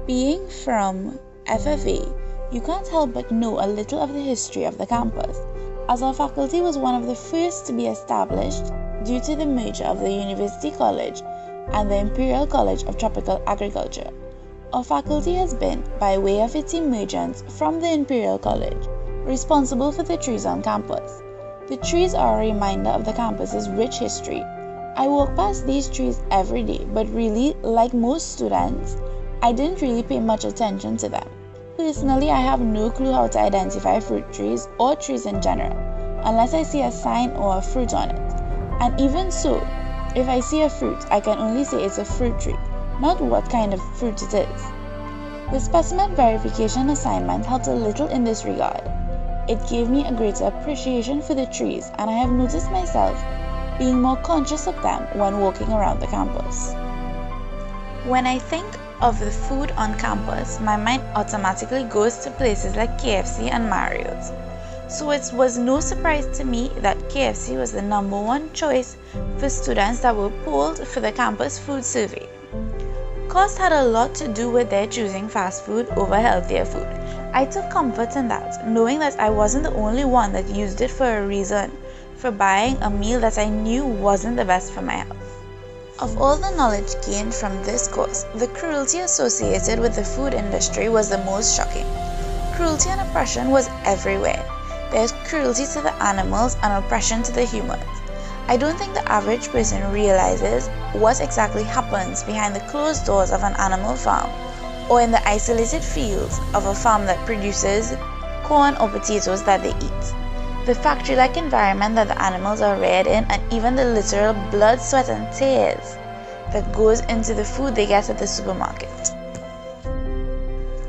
Being from FFA, you can't help but know a little of the history of the campus, as our faculty was one of the first to be established due to the merger of the University College and the Imperial College of Tropical Agriculture. Our faculty has been, by way of its emergence from the Imperial College, responsible for the trees on campus. The trees are a reminder of the campus's rich history. I walk past these trees every day, but really, like most students, I didn't really pay much attention to them. Personally, I have no clue how to identify fruit trees or trees in general, unless I see a sign or a fruit on it. And even so, if I see a fruit, I can only say it's a fruit tree, not what kind of fruit it is. The specimen verification assignment helped a little in this regard. It gave me a greater appreciation for the trees, and I have noticed myself being more conscious of them when walking around the campus. When I think of the food on campus, my mind automatically goes to places like KFC and Marriott's. So it was no surprise to me that KFC was the #1 choice for students that were polled for the campus food survey. Cost had a lot to do with their choosing fast food over healthier food. I took comfort in that, knowing that I wasn't the only one that used it for a reason, for buying a meal that I knew wasn't the best for my health. Of all the knowledge gained from this course, the cruelty associated with the food industry was the most shocking. Cruelty and oppression was everywhere. There's cruelty to the animals and oppression to the humans. I don't think the average person realizes what exactly happens behind the closed doors of an animal farm or in the isolated fields of a farm that produces corn or potatoes that they eat. The factory-like environment that the animals are reared in, and even the literal blood, sweat and tears that goes into the food they get at the supermarket.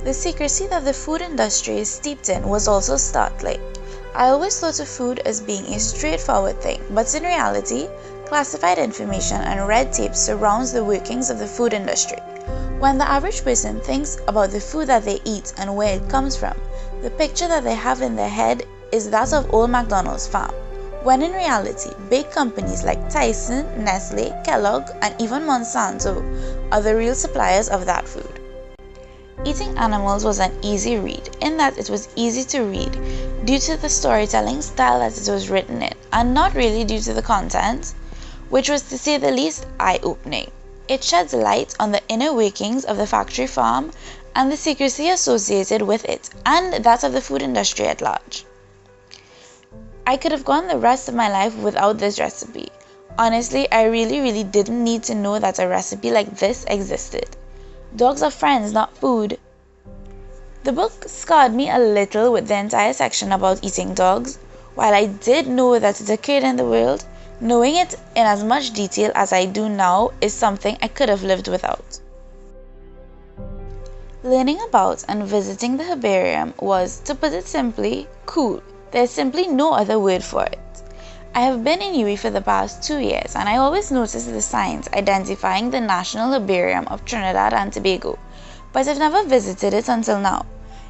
The secrecy that the food industry is steeped in was also startling. I always thought of food as being a straightforward thing, but in reality, classified information and red tape surrounds the workings of the food industry. When the average person thinks about the food that they eat and where it comes from, the picture that they have in their head is that of old McDonald's farm, when in reality, big companies like Tyson, Nestle, Kellogg, and even Monsanto are the real suppliers of that food. Eating animals was an easy read, in that it was easy to read due to the storytelling style that it was written in, and not really due to the content, which was to say the least eye-opening. It sheds light on the inner workings of the factory farm and the secrecy associated with it, and that of the food industry at large. I could have gone the rest of my life without this recipe. Honestly, I really didn't need to know that a recipe like this existed. Dogs are friends, not food. The book scarred me a little with the entire section about eating dogs. While I did know that it occurred in the world, knowing it in as much detail as I do now is something I could have lived without. Learning about and visiting the herbarium was, to put it simply, cool. There's simply no other word for it. I have been in UWI for the past 2 years, and I always notice the signs identifying the National Herbarium of Trinidad and Tobago, but I've never visited it until now.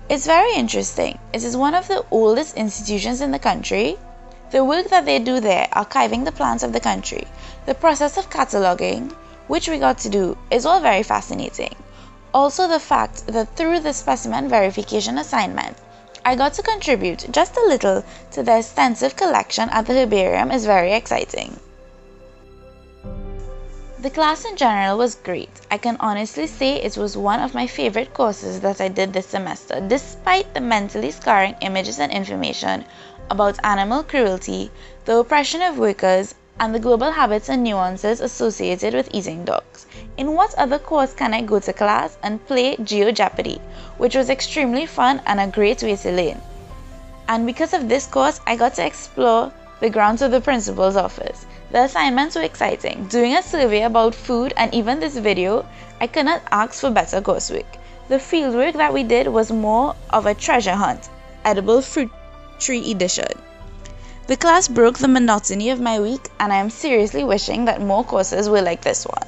It's very interesting. It is one of the oldest institutions in the country. The work that they do there, archiving the plants of the country, the process of cataloging, which we got to do, is all very fascinating. Also, the fact that through the specimen verification assignment, I got to contribute just a little to the extensive collection at the herbarium is very exciting. The class in general was great. I can honestly say it was one of my favorite courses that I did this semester, despite the mentally scarring images and information about animal cruelty, the oppression of workers, and the global habits and nuances associated with eating dogs. In what other course can I go to class and play Geo Jeopardy, which was extremely fun and a great way to learn. And because of this course, I got to explore the grounds of the principal's office. The assignments were exciting. Doing a survey about food and even this video, I could not ask for better coursework. The fieldwork that we did was more of a treasure hunt, edible fruit tree edition. The class broke the monotony of my week, and I am seriously wishing that more courses were like this one.